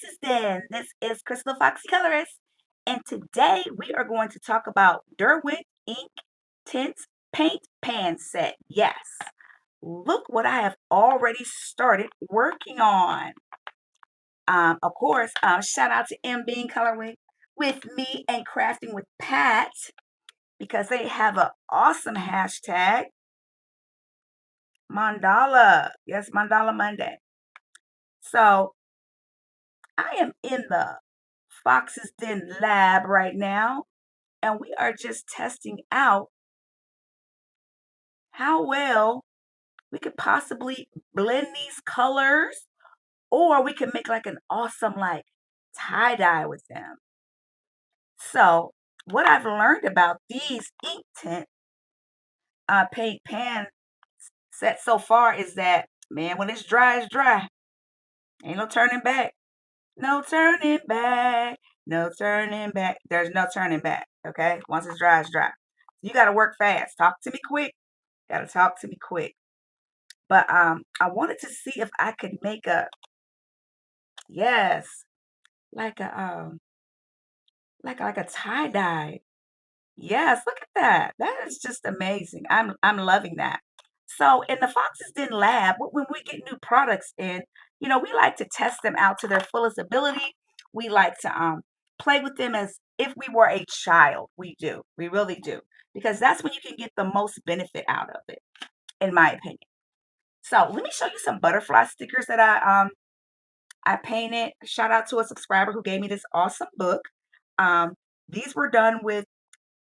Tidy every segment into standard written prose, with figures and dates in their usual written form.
Fox's Den. This is Crystal Foxy Colorist, and today we are going to talk about Derwent Inktense Paint Pan Set. Yes, look what I have already started working on. Of course, shout out to M Bean Coloring with me and Crafting with Pat because they have an awesome hashtag, Mandala. Yes, Mandala Monday. So I am in the Fox's Den lab right now, and we are just testing out how well we could possibly blend these colors, or we can make like an awesome like tie-dye with them. So what I've learned about these ink tint paint pan sets so far is that, man, when it's dry, it's dry. Ain't no turning back. No turning back. No turning back. There's no turning back. Okay. Once it's dry, it's dry. You got to work fast. Talk to me quick. Got to talk to me quick. But I wanted to see if I could make a, yes, like a like a tie dye. Yes, look at that. That is just amazing. I'm loving that. So in the Fox's Den lab, when we get new products in, we like to test them out to their fullest ability. We like to play with them as if we were a child. We do. We really do. Because that's when you can get the most benefit out of it, in my opinion. So let me show you some butterfly stickers that I painted. Shout out to a subscriber who gave me this awesome book. Um, these were done with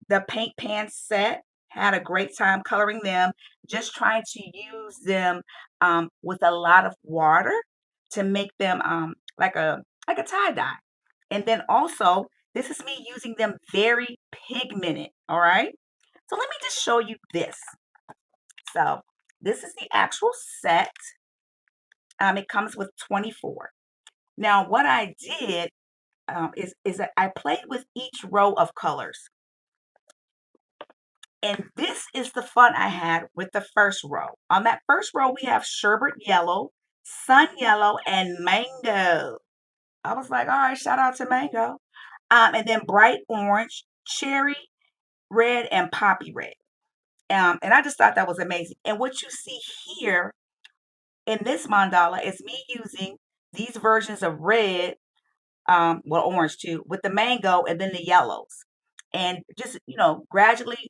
the paint pan set. Had a great time coloring them, just trying to use them with a lot of water to make them like a tie-dye. And then also, this is me using them very pigmented, all right? So let me just show you this. So this is the actual set. It comes with 24. Now, what I did is that I played with each row of colors. And this is the fun I had with the first row. On that first row, we have sherbet yellow, sun yellow, and mango. I was like, all right, shout out to mango. And then bright orange, cherry red, and poppy red. And I just thought that was amazing. And what you see here in this mandala is me using these versions of red, well, orange too, with the mango and then the yellows. And just, gradually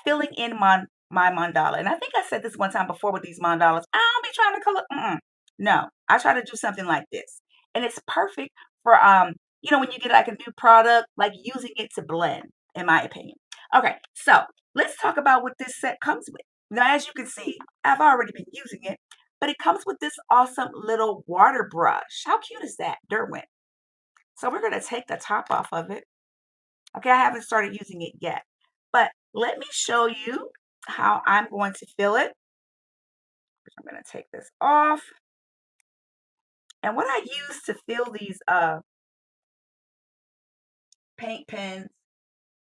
filling in my mandala. And I think I said this one time before with these mandalas. I don't be trying to color. No, I try to do something like this, and it's perfect for when you get like a new product, like using it to blend, in my opinion. Okay, so let's talk about what this set comes with. Now, as you can see, I've already been using it, but it comes with this awesome little water brush. How cute is that, Derwent? So we're gonna take the top off of it. Okay, I haven't started using it yet, but let me show you how I'm going to fill it. I'm going to take this off. And what I use to fill these paint pens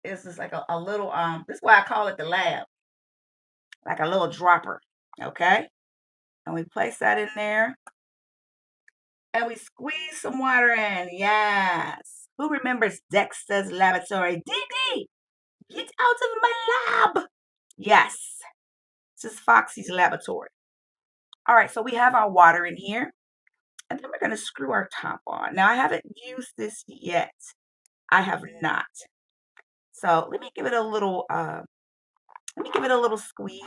is just like a little, this is why I call it the lab, like a little dropper, okay? And we place that in there and we squeeze some water in, yes. Who remembers Dexter's Laboratory? Dee, get out of my lab. Yes, this is Foxy's Laboratory. All right, so we have our water in here. And then we're going to screw our top on. Now, I haven't used this yet. I have not. So let me give it a little squeeze.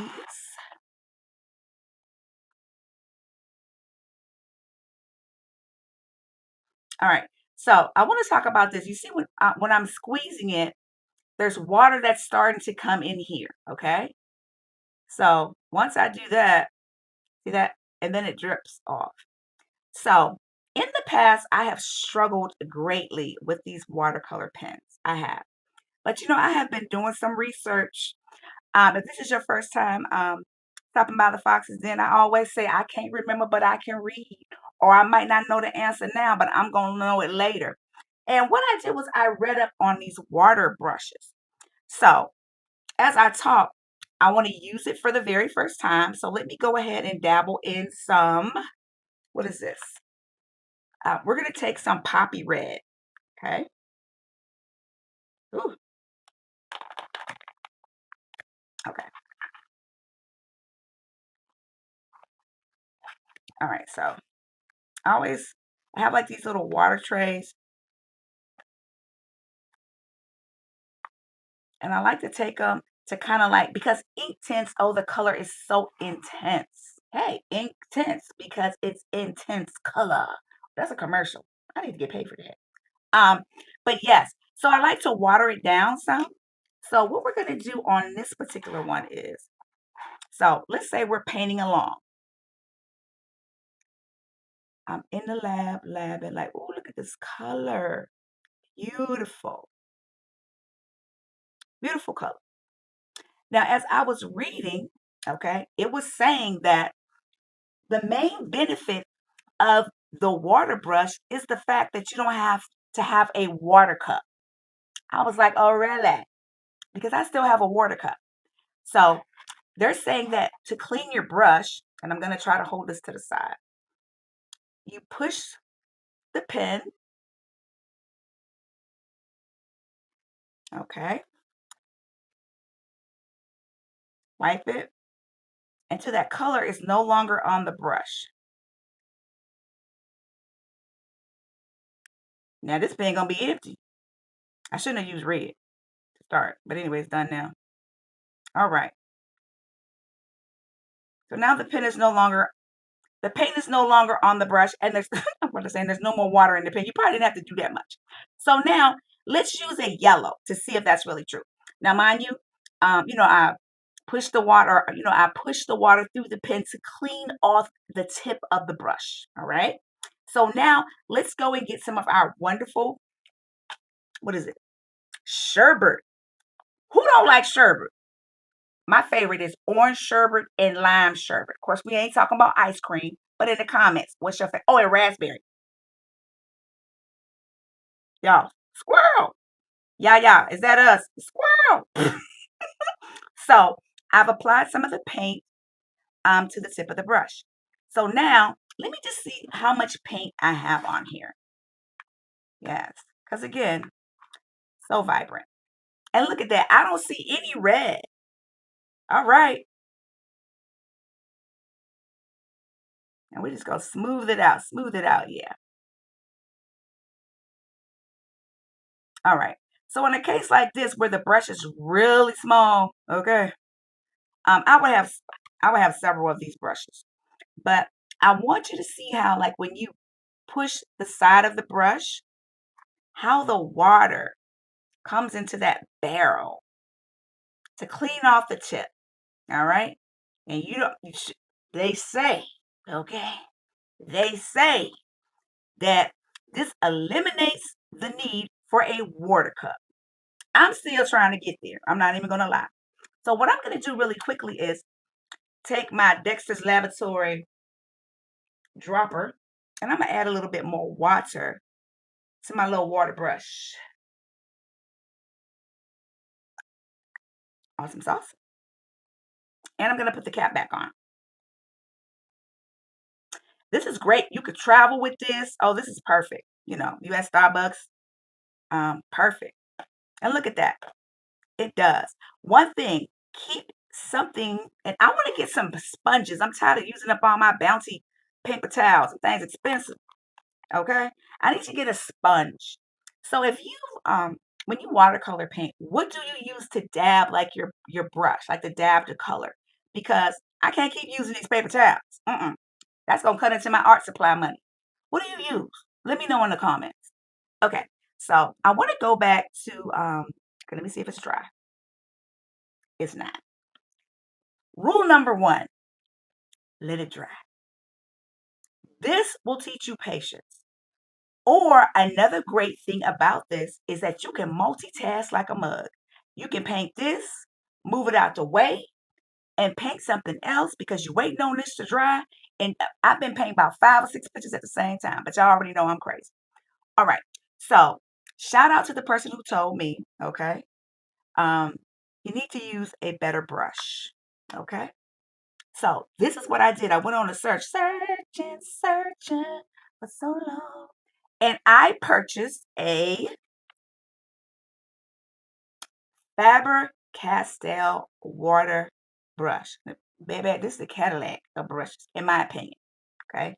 All right. So I want to talk about this. You see, when I'm squeezing it, there's water that's starting to come in here. Okay. So once I do that, see that, and then it drips off. So in the past, I have struggled greatly with these watercolor pens. I have. But I have been doing some research. If this is your first time stopping by the Foxes, then I always say I can't remember, but I can read. Or I might not know the answer now, but I'm going to know it later. And what I did was I read up on these water brushes. So as I talk, I want to use it for the very first time. So let me go ahead and dabble in some, what is this? We're going to take some poppy red. Okay. Ooh, okay. All right. So I have like these little water trays, and I like to take them to kind of like, because ink tints, oh, the color is so intense. Hey, ink tints because it's intense color. That's a commercial. I need to get paid for that. Um, but yes, so I like to water it down some. So what we're going to do on this particular one is, so let's say we're painting along. I'm in the lab, and like, oh, look at this color. Beautiful, beautiful color. Now, as I was reading, okay, it was saying that the main benefit of the water brush is the fact that you don't have to have a water cup. I was like, oh, really? Because I still have a water cup. So they're saying that to clean your brush, and I'm going to try to hold this to the side, you push the pen, okay, wipe it until that color is no longer on the brush. Now this pen gonna be empty. I shouldn't have used red to start, but anyway, it's done now. All right. So now the paint is no longer on the brush, and there's I'm going to say there's no more water in the pen. You probably didn't have to do that much. So now let's use a yellow to see if that's really true. Now, mind you, I I push the water through the pen to clean off the tip of the brush. All right. So now let's go and get some of our wonderful, what is it? Sherbet. Who don't like sherbet? My favorite is orange sherbet and lime sherbet. Of course, we ain't talking about ice cream, but in the comments, what's your favorite? Oh, and raspberry. Y'all, squirrel. Yeah, is that us? Squirrel. So I've applied some of the paint to the tip of the brush. So now let me just see how much paint I have on here. Yes, because again, so vibrant. And look at that. I don't see any red. All right. And we just go smooth it out. Smooth it out. Yeah. All right. So in a case like this where the brush is really small, okay, I would have several of these brushes. But I want you to see how, like, when you push the side of the brush, how the water comes into that barrel to clean off the tip. All right. And you don't, they say, okay, they say that this eliminates the need for a water cup. I'm still trying to get there. I'm not even going to lie. So, what I'm going to do really quickly is take my Dexter's Laboratory dropper, and I'm going to add a little bit more water to my little water brush. Awesome sauce. And I'm going to put the cap back on. This is great. You could travel with this. Oh, this is perfect. You at Starbucks. Perfect. And look at that. It does. One thing, keep something, and I want to get some sponges. I'm tired of using up all my Bounty paper towels. And things expensive. Okay? I need to get a sponge. So if you when you watercolor paint, what do you use to dab like your brush, like to dab the color? Because I can't keep using these paper towels. That's gonna cut into my art supply money. What do you use? Let me know in the comments. Okay, so I want to go back to okay, let me see if it's dry. It's not. Rule number one, let it dry. This will teach you patience. Or another great thing about this is that you can multitask like a mug. You can paint this, move it out the way, and paint something else because you're waiting on this to dry. And I've been painting about 5 or 6 pictures at the same time, but y'all already know I'm crazy. All right. So shout out to the person who told me, okay, um, you need to use a better brush. Okay. So this is what I did. I went on a searching for so long. And I purchased a Faber-Castell water brush. Baby, this is the Cadillac of brushes, in my opinion. Okay.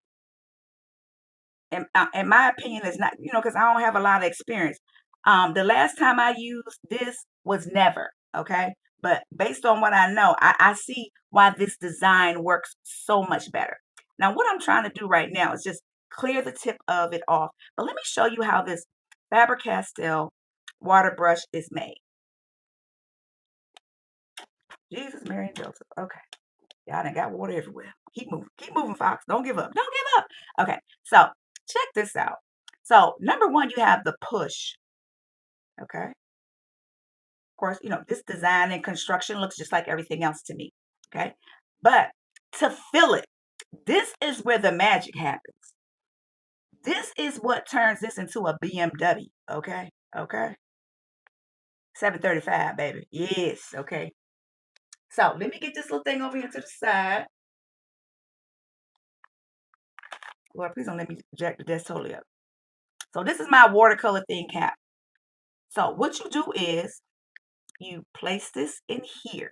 In my opinion, it's not, because I don't have a lot of experience. The last time I used this was never, okay? But based on what I know, I see why this design works so much better. Now, what I'm trying to do right now is just clear the tip of it off. But let me show you how this Faber-Castell water brush is made. Jesus, Mary, and Joseph. Okay. Y'all done got water everywhere. Keep moving, Fox. Don't give up. Don't give up. Okay, so check this out. So number one, you have the push. Okay. Of course, this design and construction looks just like everything else to me. Okay. But to fill it, this is where the magic happens. This is what turns this into a BMW. Okay. Okay. 735, baby. Yes. Okay. So let me get this little thing over here to the side. Lord, please don't let me jack the desk totally up. So this is my watercolor thin cap. So what you do is you place this in here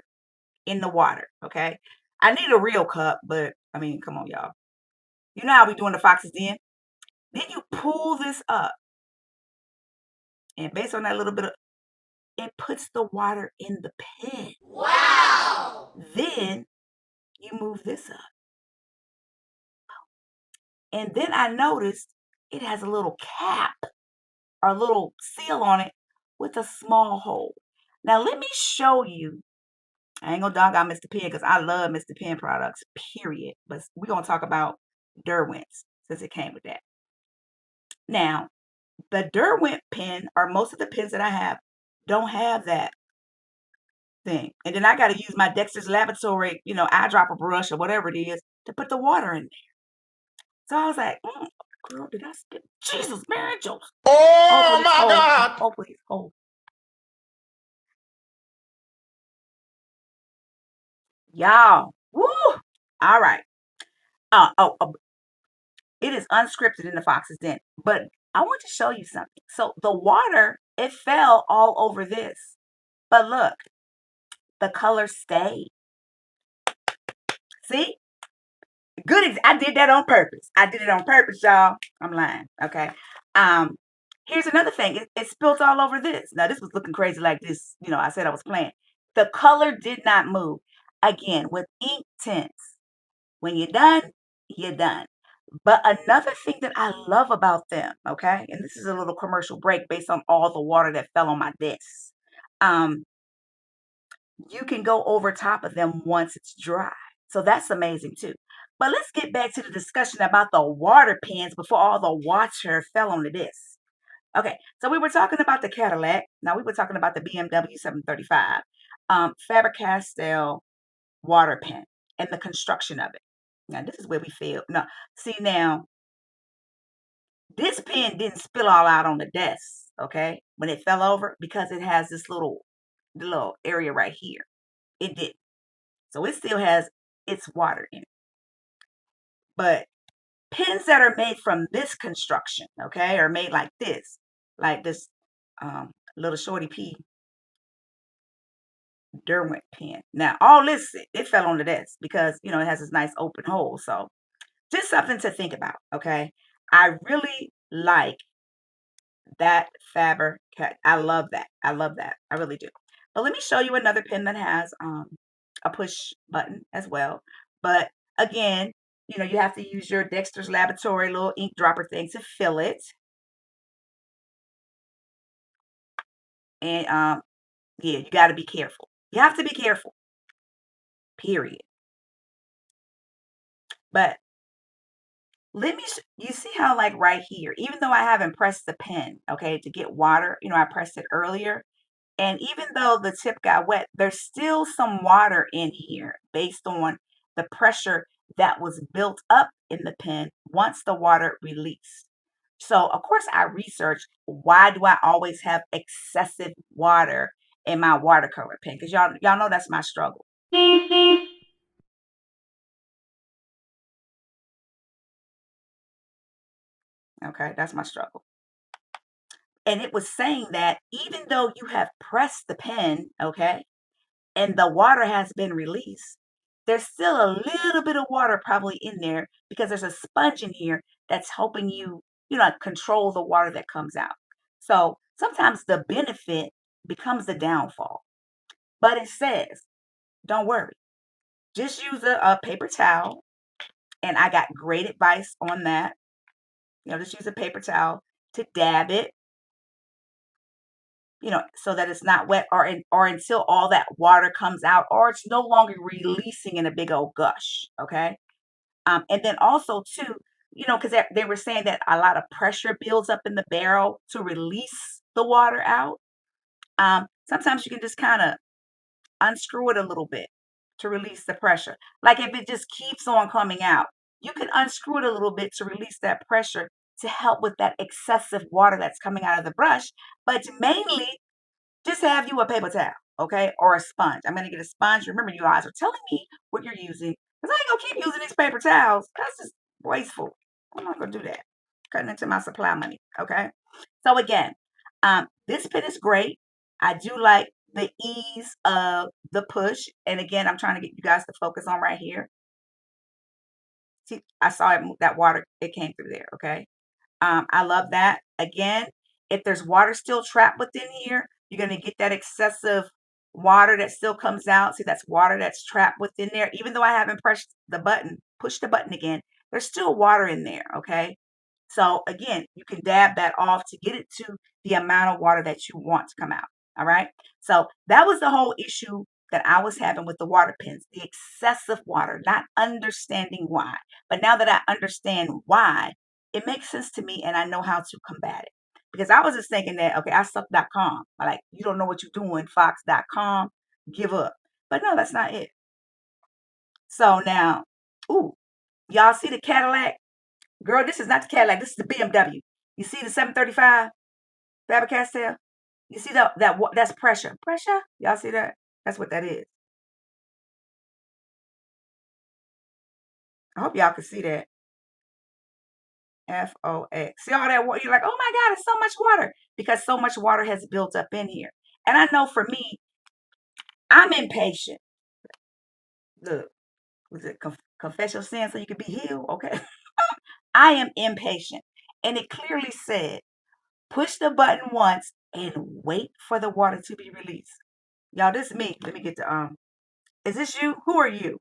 in the water, okay? I need a real cup, but I mean, come on, y'all. You know how we doing the Fox's Den? Then you pull this up, and based on that little bit of, it puts the water in the pen. Wow! Then you move this up. And then I noticed it has a little cap or a little seal on it with a small hole. Now let me show you. I ain't gonna dog out Mr. Penn because I love Mr. Penn products, period. But we're gonna talk about Derwent's since it came with that. Now, the Derwent pen, or most of the pens that I have, don't have that thing. And then I gotta use my Dexter's Laboratory, eyedropper brush or whatever it is to put the water in there. So I was like, girl, did I skip? Jesus, Mary Joseph. Oh my God. Oh, please, hold. Y'all. Woo! All right. Oh, it is unscripted in the Fox's Den, but I want to show you something. So the water, it fell all over this, but look, the color stayed. See, I did that on purpose. I did it on purpose, y'all. I'm lying. Okay. Um, Here's another thing. It spilled all over this. Now this was looking crazy like this. I said I was playing. The color did not move. Again, with Inktense, when you're done, you're done. But another thing that I love about them, okay, and this is a little commercial break based on all the water that fell on my desk. Um, you can go over top of them once it's dry. So that's amazing too. But let's get back to the discussion about the water pens before all the water fell on the disc. Okay, so we were talking about the Cadillac. Now we were talking about the BMW 735, Faber-Castell water pen and the construction of it. Now this is where we failed. No, see now, this pen didn't spill all out on the desk, okay, when it fell over because it has this little area right here. It did. So it still has its water in it. But pens that are made from this construction, okay, are made like this little shorty P Derwent pen. Now all this it fell on the desk because it has this nice open hole. So just something to think about, okay? I really like that Faber cat. I love that. I love that. I really do. But let me show you another pen that has a push button as well. But again, you have to use your Dexter's Laboratory little ink dropper thing to fill it. And yeah, you got to be careful. You have to be careful. Period. But you see how like right here, even though I haven't pressed the pen, okay, to get water, I pressed it earlier. And even though the tip got wet, there's still some water in here based on the pressure that was built up in the pen once the water released. So, of course, I researched why do I always have excessive water in my watercolor pen? Because y'all know that's my struggle. Okay, that's my struggle. And it was saying that even though you have pressed the pen, okay, and the water has been released, there's still a little bit of water probably in there because there's a sponge in here that's helping you, control the water that comes out. So sometimes the benefit becomes the downfall. But it says, don't worry, just use a paper towel. And I got great advice on that. Just use a paper towel to dab it, so that it's not wet or until all that water comes out or it's no longer releasing in a big old gush. Okay. And then also too, because they were saying that a lot of pressure builds up in the barrel to release the water out. Sometimes you can just kind of unscrew it a little bit to release the pressure. Like if it just keeps on coming out, you can unscrew it a little bit to release that pressure to help with that excessive water that's coming out of the brush. But mainly just have you a paper towel, okay, or a sponge. I'm gonna get a sponge. Remember, you guys are telling me what you're using, because I ain't gonna keep using these paper towels. That's just wasteful. I'm not gonna do that. Cutting into my supply money, okay? So again, this pen is great. I do like the ease of the push, and again, I'm trying to get you guys to focus on right here. See, I saw it move, that water. It came through there, okay? I love that. Again, if there's water still trapped within here, you're going to get that excessive water that still comes out. See, that's water that's trapped within there. Even though I haven't pressed the button, push the button again, there's still water in there. Okay. So again, you can dab that off to get it to the amount of water that you want to come out. All right. So that was the whole issue that I was having with the water pens, the excessive water, not understanding why. But now that I understand why, it makes sense to me and I know how to combat it. Because I was just thinking that, okay, I suck.com. Like, you don't know what you're doing, fox.com, give up. But no, that's not it. So now, ooh, y'all see the Cadillac? Girl, this is not the Cadillac. This is the BMW. You see the 735 Faber-Castell? You see that's pressure. Pressure? Y'all see that? That's what that is. I hope y'all can see that. FOX. See all that water? You're like, oh my God, it's so much water. Because so much water has built up in here. And I know for me, I'm impatient. Look, was it confess your sin so you can be healed? Okay. I am impatient. And it clearly said, push the button once and wait for the water to be released. Y'all, this is me. Let me get to is this you? Who are you?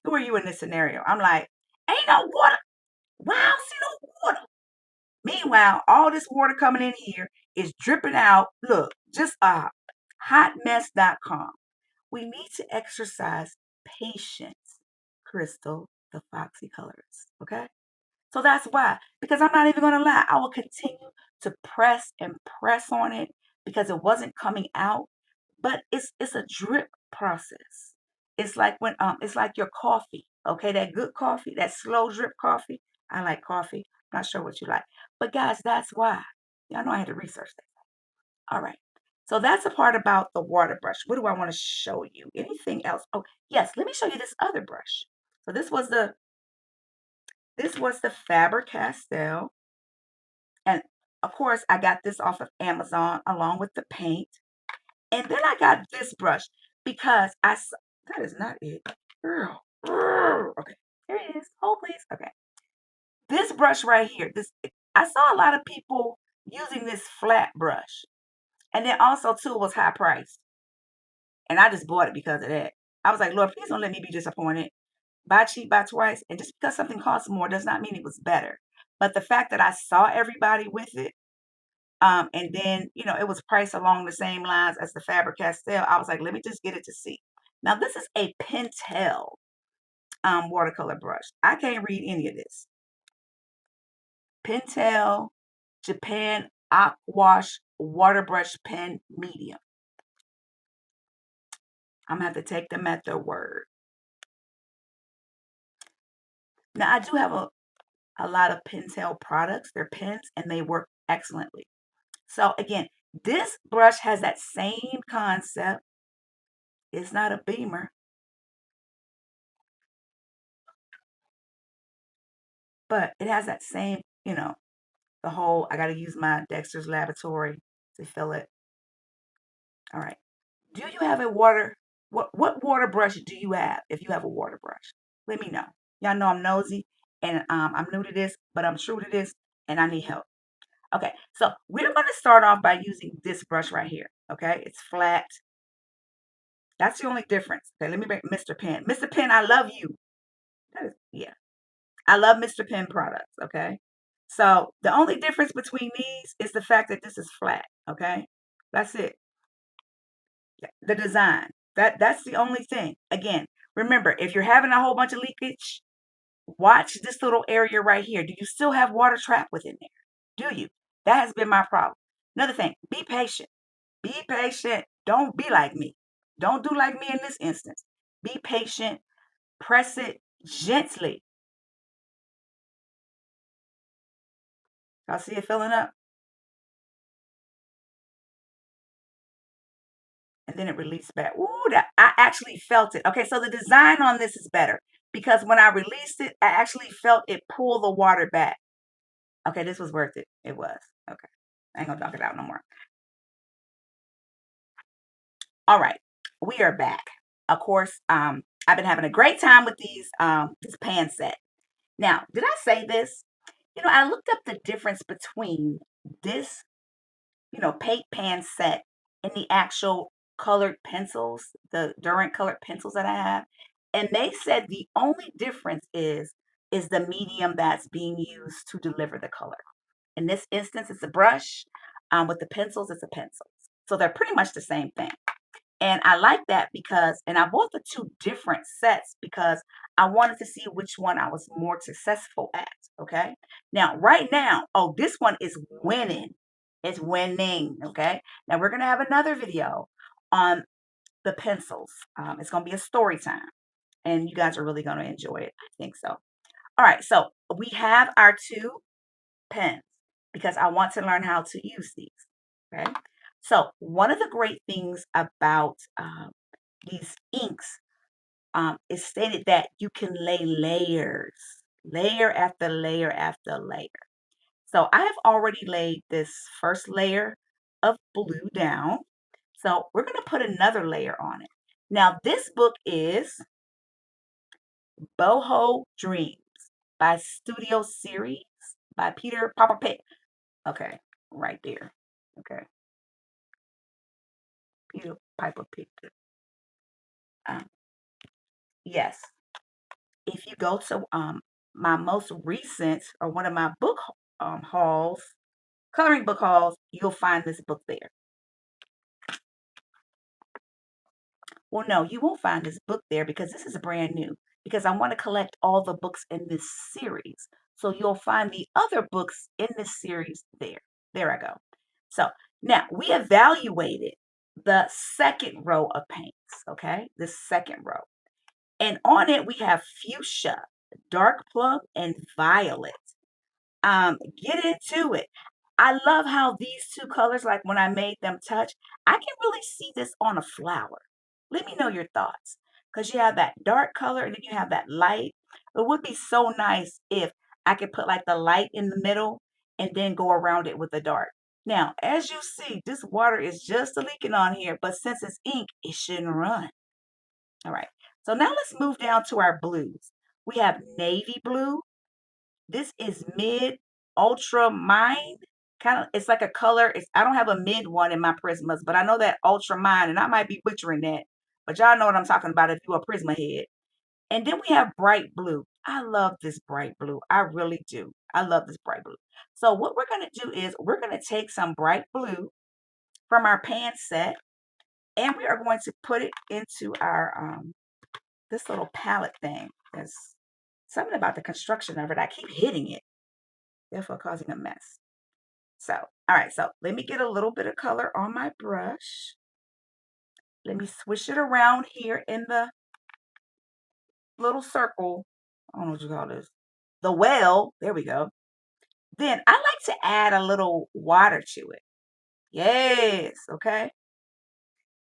Who are you in this scenario? I'm like, ain't no water. Why I don't see no water? Meanwhile, all this water coming in here is dripping out. Look, just hotmess.com. We need to exercise patience, Crystal, the foxy colorist. Okay? So that's why. Because I'm not even going to lie. I will continue to press and press on it because it wasn't coming out. But it's a drip process. It's like your coffee. Okay, that good coffee, that slow drip coffee. I like coffee. Not sure what you like. But guys, that's why. Y'all know I had to research that. All right. So that's a part about the water brush. What do I want to show you? Anything else? Oh, yes, let me show you this other brush. So this was the Faber-Castell. And of course, I got this off of Amazon along with the paint. And then I got this brush because that is not it. Girl. Okay. Here it is. Hold please. Okay. This brush right here. I saw a lot of people using this flat brush. And then also too was high priced. And I just bought it because of that. I was like, Lord, please don't let me be disappointed. Buy cheap, buy twice. And just because something costs more does not mean it was better. But the fact that I saw everybody with it, and then, it was priced along the same lines as the Faber-Castell, I was like, let me just get it to see. Now, this is a Pentel watercolor brush. I can't read any of this. Pentel Japan Aquash Water Brush Pen Medium. I'm going to have to take them at their word. Now, I do have a lot of Pentel products. They're pens, and they work excellently. So, again, this brush has that same concept. It's not a beamer, but it has that same you know, the whole, I got to use my Dexter's Laboratory to fill it. All right. Do you have a water, what water brush do you have if you have a water brush? Let me know. Y'all know I'm nosy and I'm new to this, but I'm true to this and I need help. Okay, so we're going to start off by using this brush right here. Okay, it's flat. That's the only difference. Okay, let me bring Mr. Pen. Mr. Pen, I love you. Yeah, I love Mr. Pen products. Okay, so the only difference between these is the fact that this is flat. Okay, that's it. Yeah, the design. That's the only thing. Again, remember, if you're having a whole bunch of leakage, watch this little area right here. Do you still have water trapped within there? Do you? That has been my problem. Another thing, be patient. Be patient. Don't be like me. Don't do like me in this instance. Be patient. Press it gently. Y'all see it filling up? And then it released back. Ooh, I actually felt it. Okay, so the design on this is better because when I released it, I actually felt it pull the water back. Okay, this was worth it. It was. Okay. I ain't gonna talk it out no more. All right. We are back. Of course, I've been having a great time with this pan set. Now, did I say this? I looked up the difference between this, paint pan set and the actual colored pencils, the Derwent colored pencils that I have. And they said the only difference is the medium that's being used to deliver the color. In this instance, it's a brush. With the pencils, it's a pencil. So they're pretty much the same thing. And I like that because, and I bought the two different sets because I wanted to see which one I was more successful at. Okay. Now, right now, oh, this one is winning. It's winning. Okay. Now we're going to have another video on the pencils. It's going to be a story time and you guys are really going to enjoy it. I think so. All right. So we have our two pens because I want to learn how to use these. Okay. So one of the great things about these inks is stated that you can lay layers, layer after layer after layer. So I have already laid this first layer of blue down. So we're going to put another layer on it. Now this book is Boho Dreams by Studio Series by Peter Papa Pitt. Okay, right there. Okay, Peter Piper picked it. Um, yes, if you go to my most recent or one of my book hauls, coloring book hauls, you'll find this book there. Well, no, you won't find this book there because this is brand new. Because I want to collect all the books in this series. So you'll find the other books in this series there. There I go. So now we evaluated the second row of paints, okay? The second row. And on it, we have fuchsia, dark plum, and violet. Get into it. I love how these two colors, like when I made them touch, I can really see this on a flower. Let me know your thoughts. Because you have that dark color and then you have that light. It would be so nice if I could put like the light in the middle and then go around it with the dark. Now, as you see, this water is just leaking on here, but since it's ink, it shouldn't run. All right. So now let's move down to our blues. We have navy blue. This is mid ultra mine. Kind of, it's like a color. I don't have a mid one in my Prismas, but I know that ultra mine, and I might be butchering that. But y'all know what I'm talking about if you're a Prisma head. And then we have bright blue. I love this bright blue. I really do. I love this bright blue. So what we're going to do is we're going to take some bright blue from our pan set, and we are going to put it into our this little palette thing. There's something about the construction of it. I keep hitting it, therefore causing a mess. So, all right, so let me get a little bit of color on my brush. Let me swish it around here in the little circle. I don't know what you call this. The well, there we go. Then I like to add a little water to it. Yes, okay.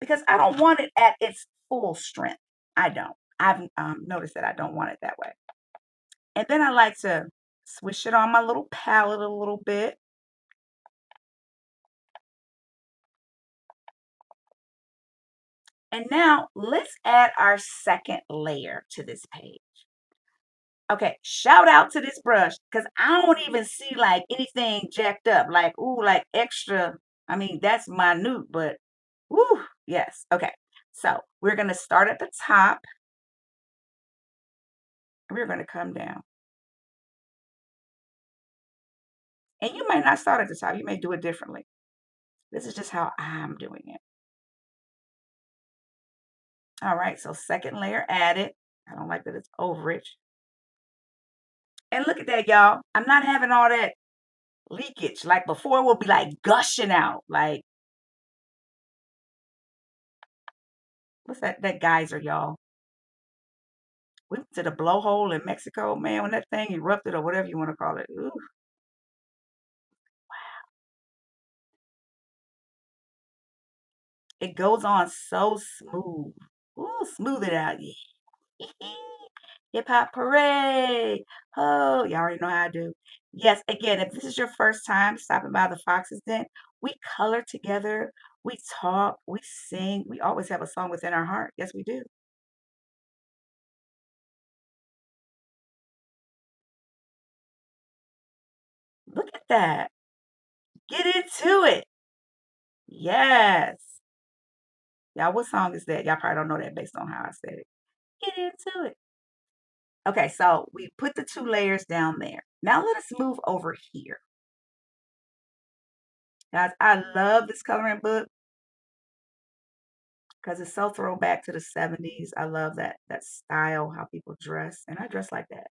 Because I don't want it at its full strength. I don't. I've noticed that I don't want it that way. And then I like to Swish it on my little palette a little bit. And now let's add our second layer to this page. Okay, shout out to this brush because I don't even see like anything jacked up, like, ooh, like extra. I mean, that's minute, but woo, yes. Okay, so we're going to start at the top. We're going to come down. And you may not start at the top, you may do it differently. This is just how I'm doing it. All right, so second layer added. I don't like that it's overage. And look at that, y'all. I'm not having all that leakage. Like before, it will be like gushing out. Like, what's that? That geyser, y'all. We went to the blowhole in Mexico, man, when that thing erupted or whatever you want to call it. Ooh, it goes on so smooth. Ooh, smooth it out. Yeah. Hip hop parade. Oh, y'all already know how I do. Yes, again, if this is your first time stopping by the Fox's Den, we color together, we talk, we sing, we always have a song within our heart. Yes, we do. Look at that. Get into it. Yes. Y'all, what song is that? Y'all probably don't know that based on how I said it. Get into it. Okay, so we put the two layers down there. Now let us move over here. Guys, I love this coloring book because it's so throwback to the 70s. I love that style, how people dress, and I dress like that.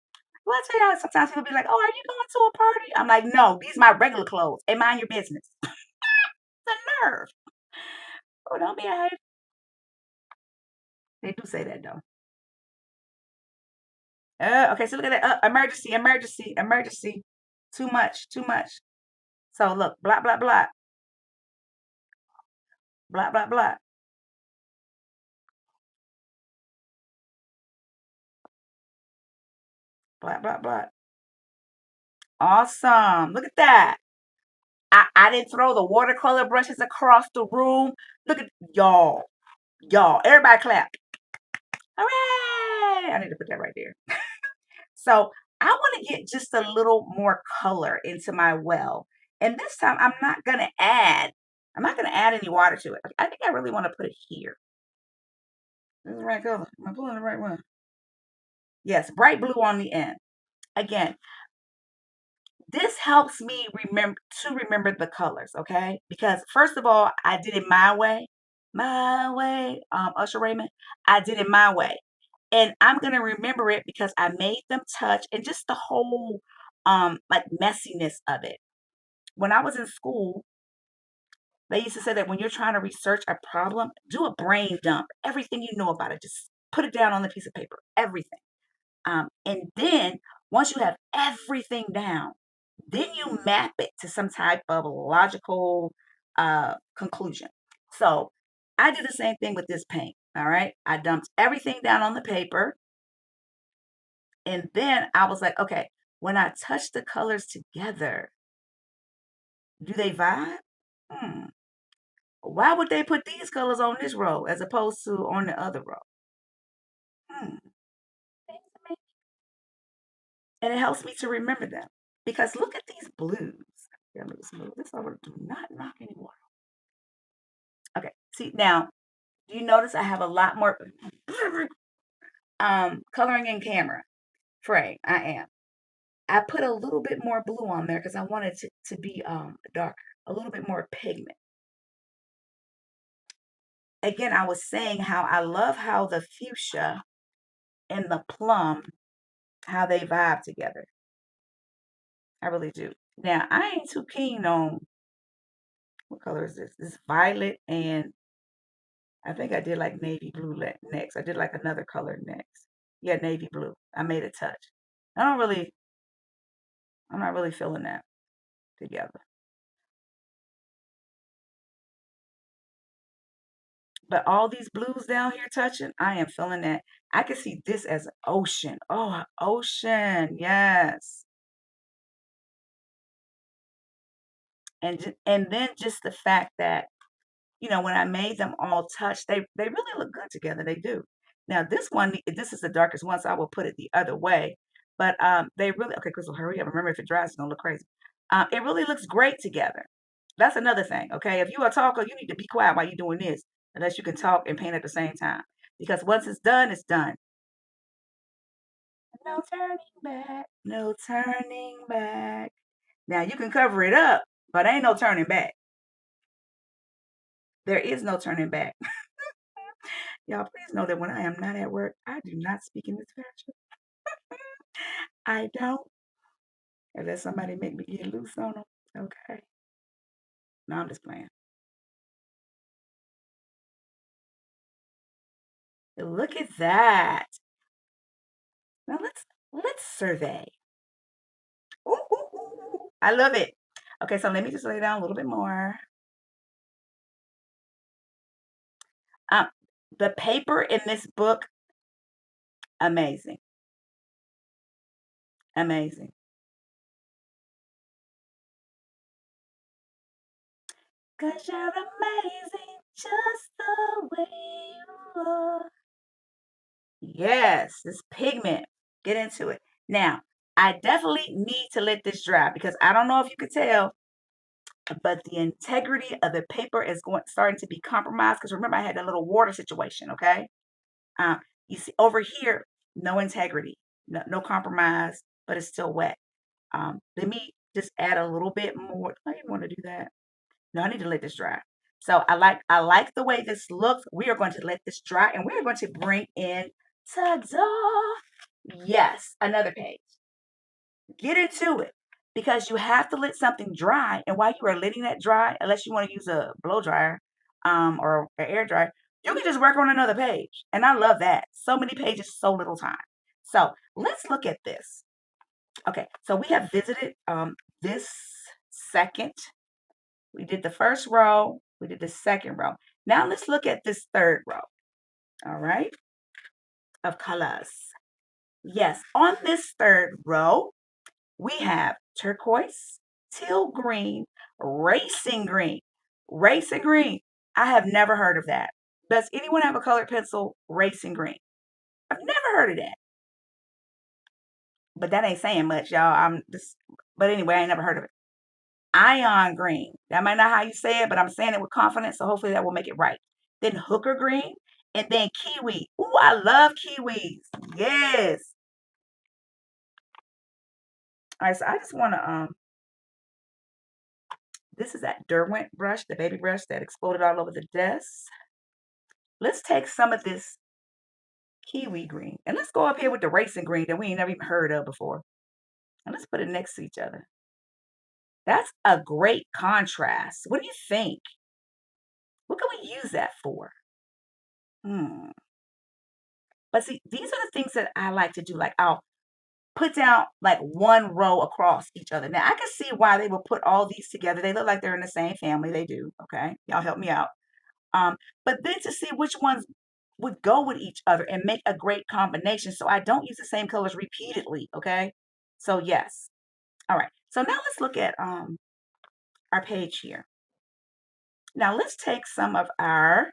Well, I tell you how sometimes people be like, "Oh, are you going to a party?" I'm like, "No, these my regular clothes, and mind your business." The nerve. Oh, don't be a hater. They do say that though. Okay, so look at that. Emergency, emergency, emergency. Too much, too much. So look, blah, blah, blah, blah, blah, blah, blah, blah, blah. Awesome. Look at that. I didn't throw the watercolor brushes across the room. Look at y'all. Y'all. Everybody clap. Hooray! I need to put that right there. So I want to get just a little more color into my well. And this time I'm not gonna add any water to it. I think I really want to put it here. This is the right color. Am I pulling the right one? Yes, bright blue on the end. Again, this helps me remember the colors, okay? Because first of all, I did it my way, Usher Raymond. I did it my way, and I'm gonna remember it because I made them touch and just the whole like messiness of it. When I was in school, they used to say that when you're trying to research a problem, do a brain dump. Everything you know about it, just put it down on the piece of paper. Everything. And then once you have everything down, then you map it to some type of logical conclusion. So I did the same thing with this paint. All right. I dumped everything down on the paper. And then I was like, okay, when I touch the colors together, do they vibe? Hmm. Why would they put these colors on this row as opposed to on the other row? Hmm. And it helps me to remember them. Because look at these blues. Let me just move this over. Do not knock any water. Okay. See now, do you notice I have a lot more coloring in camera frame? I am. I put a little bit more blue on there because I wanted to be darker, a little bit more pigment. Again, I was saying how I love how the fuchsia and the plum, how they vibe together. I really do. Now, I ain't too keen on what color is this? This violet and I think I did like navy blue next. I did like another color next. Yeah, navy blue. I made a touch. I don't really, I'm not really feeling that together. But all these blues down here touching, I am feeling that. I can see this as an ocean. Oh, ocean. Yes. And then just the fact that, when I made them all touch, they really look good together. They do. Now this is the darkest one, so I will put it the other way. But they really okay, Crystal, hurry up. Remember, if it dries, it's gonna look crazy. It really looks great together. That's another thing. Okay, if you are a talker, you need to be quiet while you're doing this, unless you can talk and paint at the same time. Because once it's done, it's done. No turning back. No turning back. Now you can cover it up, but ain't no turning back. There is no turning back. Y'all, please know that when I am not at work, I do not speak in this fashion. I don't, unless somebody make me get loose on them. Okay. No, I'm just playing. Look at that. Now let's survey. Ooh, ooh, ooh. I love it. Okay, so let me just lay down a little bit more. Um, the paper in this book, amazing, amazing. Cause you're amazing, just the way you are. Yes, this pigment. Get into it. Now, I definitely need to let this dry because I don't know if you could tell, but the integrity of the paper is starting to be compromised. Because remember, I had that little water situation. Okay, um, you see over here, no integrity, no compromise, but it's still wet. Let me just add a little bit more. Do I even want to do that? No, I need to let this dry. So I like the way this looks. We are going to let this dry, and we are going to bring in ta-da! Yes, another page. Get into it because you have to let something dry. And while you are letting that dry, unless you want to use a blow dryer or an air dryer, you can just work on another page. And I love that. So many pages, so little time. So let's look at this. Okay, so we have visited this second. We did the first row. We did the second row. Now let's look at this third row. All right, of colors. Yes, on this third row, we have turquoise, teal green, racing green. Racing green. I have never heard of that. Does anyone have a colored pencil racing green? I've never heard of that. But that ain't saying much, y'all. But anyway, I ain't never heard of it. Ion green. That might not how you say it, but I'm saying it with confidence, so hopefully that will make it right. Then hooker green, and then kiwi. Ooh, I love kiwis. Yes. All right, so I just want to this is that Derwent brush, the baby brush that exploded all over the desk. Let's take some of this kiwi green and let's go up here with the racing green that we ain't never even heard of before. And let's put it next to each other. That's a great contrast. What do you think? What can we use that for? Hmm. But see, these are the things that I like to do. Like I'll put down like one row across each other. Now I can see why they will put all these together. They look like they're in the same family. They do. Okay. Y'all help me out. But then to see which ones would go with each other and make a great combination. So I don't use the same colors repeatedly. Okay. So yes. All right. So now let's look at our page here. Now let's take some of our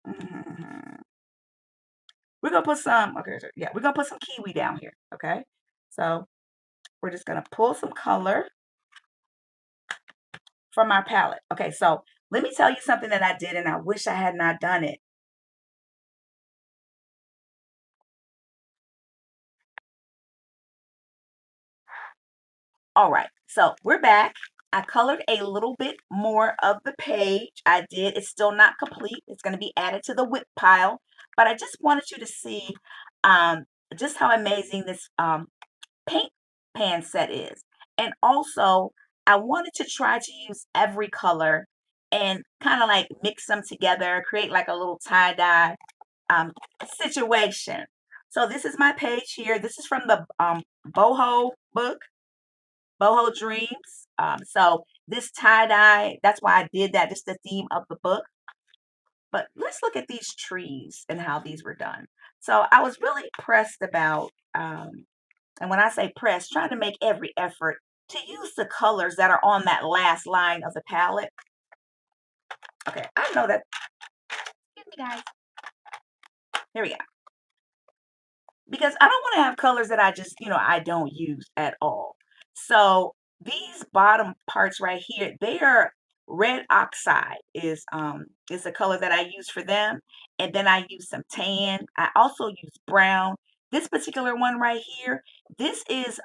mhm. We're gonna put some okay, so yeah, we're gonna put some kiwi down here. Okay. So we're just gonna pull some color from our palette. Okay, so let me tell you something that I did and I wish I had not done it. All right, so we're back. I colored a little bit more of the page. I did. It's still not complete. It's going to be added to the whip pile. But I just wanted you to see um, just how amazing this paint pan set is. And also, I wanted to try to use every color and kind of like mix them together, create like a little tie-dye situation. So this is my page here. This is from the boho book, boho dreams. So this tie-dye, that's why I did that, just the theme of the book. But let's look at these trees and how these were done. So I was really pressed about and when I say pressed, trying to make every effort to use the colors that are on that last line of the palette. Okay, I know that. Excuse me, guys. Here we go. Because I don't want to have colors that I just, I don't use at all. So these bottom parts right here, they are red oxide is the color that I use for them. And then I use some tan. I also use brown. This particular one right here, this is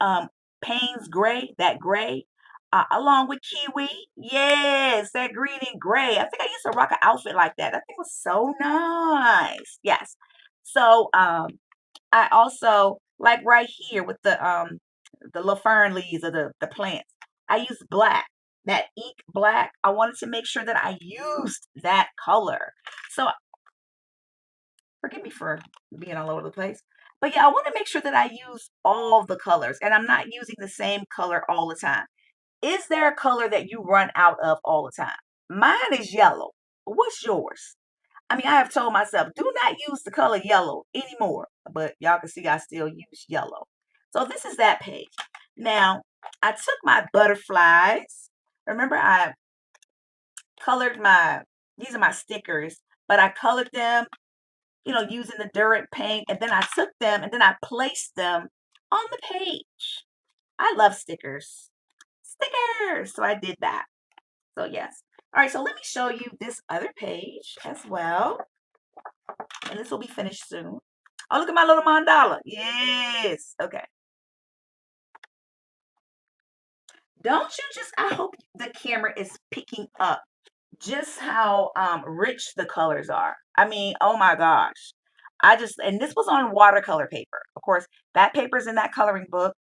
Payne's gray, that gray. Along with kiwi. Yes, that green and gray. I think I used to rock an outfit like that. That thing was so nice. Yes. So I also like right here with the little fern leaves of the plants. I use black, that ink black. I wanted to make sure that I used that color. So forgive me for being all over the place. But yeah, I want to make sure that I use all the colors and I'm not using the same color all the time. Is there a color that you run out of all the time? Mine is yellow. What's yours? I mean, I have told myself, do not use the color yellow anymore. But y'all can see I still use yellow. So this is that page. Now, I took my butterflies. Remember, I colored these are my stickers, but I colored them, using the Derwent paint. And then I took them and then I placed them on the page. I love stickers. Stickers! So I did that. So yes. All right, so let me show you this other page as well. And this will be finished soon. Oh, look at my little mandala. Yes. Okay. Don't you just, I hope the camera is picking up just how rich the colors are. I mean, oh my gosh. And this was on watercolor paper. Of course, that paper's in that coloring book.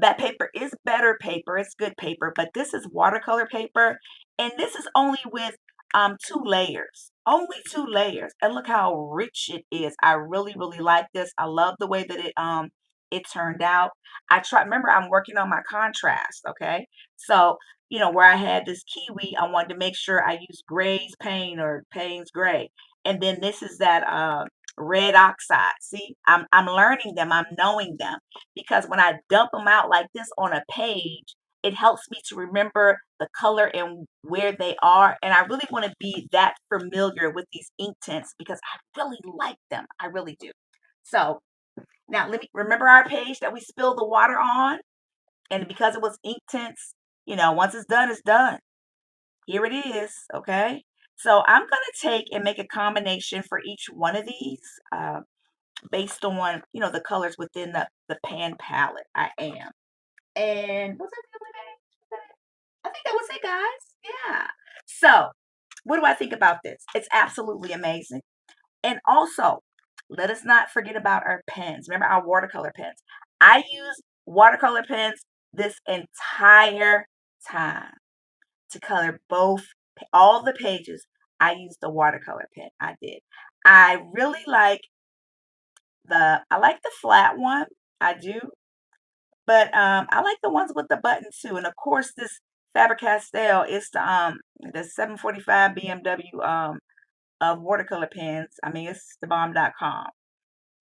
That paper is better paper. It's good paper, but this is watercolor paper. And this is only with 2 layers. Only 2 layers. And look how rich it is. I really, really like this. I love the way that it turned out. Remember, I'm working on my contrast, okay? So, where I had this kiwi, I wanted to make sure I use Gray's paint or Payne's gray. And then this is that red oxide. See, I'm learning them. I'm knowing them because when I dump them out like this on a page, it helps me to remember the color and where they are. And I really want to be that familiar with these ink tints because I really like them. I really do. So now let me remember our page that we spilled the water on. And because it was ink tints, once it's done, it's done. Here it is. Okay. So I'm going to take and make a combination for each one of these. Based on the colors within the pan palette. I am. And was that the other day? I think that was it, guys. Yeah. So what do I think about this? It's absolutely amazing. And also, let us not forget about our pens. Remember our watercolor pens. I use watercolor pens this entire time to color all the pages. I used the watercolor pen. I did. I really like I like the flat one. I do. But I like the ones with the button too. And of course this Faber-Castell is the 745 BMW of watercolor pens. I mean it's the bomb.com.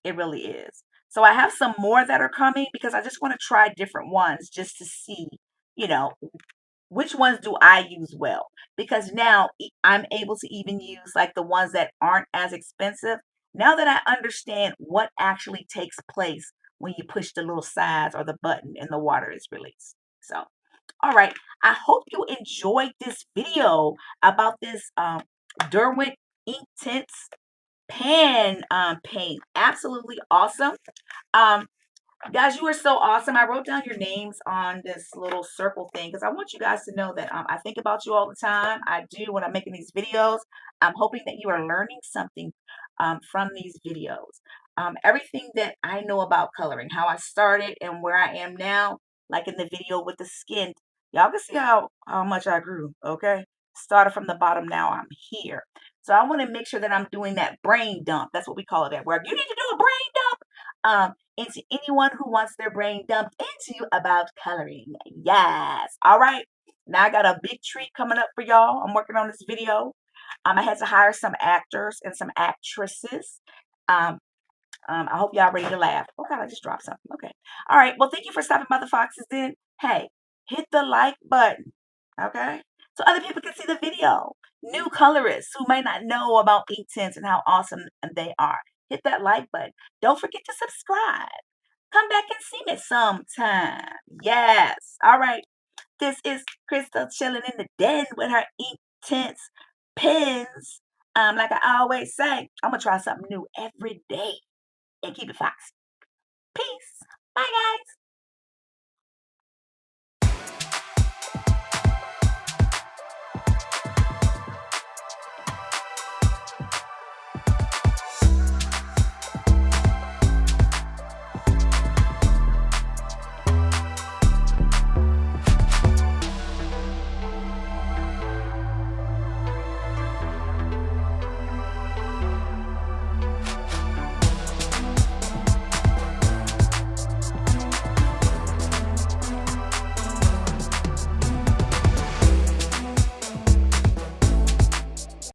It really is. So I have some more that are coming because I just want to try different ones just to see, you know, which ones do I use well? Because now I'm able to even use like the ones that aren't as expensive. Now that I understand what actually takes place when you push the little sides or the button and the water is released. So, all right. I hope you enjoyed this video about this Derwent Inktense pan paint. Absolutely awesome. Um, Guys, you are so awesome. I wrote down your names on this little circle thing because I want you guys to know that I think about you all the time. I do when I'm making these videos. I'm hoping that you are learning something from these videos. Everything that I know about coloring, how I started and where I am now, like in the video with the skin, y'all can see how much I grew, okay? Started from the bottom, now I'm here. So I want to make sure that I'm doing that brain dump. That's what we call it at work. You need to do a brain dump. Into anyone who wants their brain dumped into you about coloring. Yes. All right. Now I got a big treat coming up for y'all. I'm working on this video. I had to hire some actors and some actresses. Um, I hope y'all ready to laugh. Oh God, I just dropped something. Okay. All right. Well, thank you for stopping by the Foxes then. Hey, hit the like button, okay? So other people can see the video. New colorists who may not know about Inktense and how awesome they are. Hit that like button. Don't forget to subscribe. Come back and see me sometime. Yes. All right. This is Crystal chilling in the den with her Inktense pens. Like I always say, I'm gonna try something new every day and keep it foxy. Peace. Bye, guys.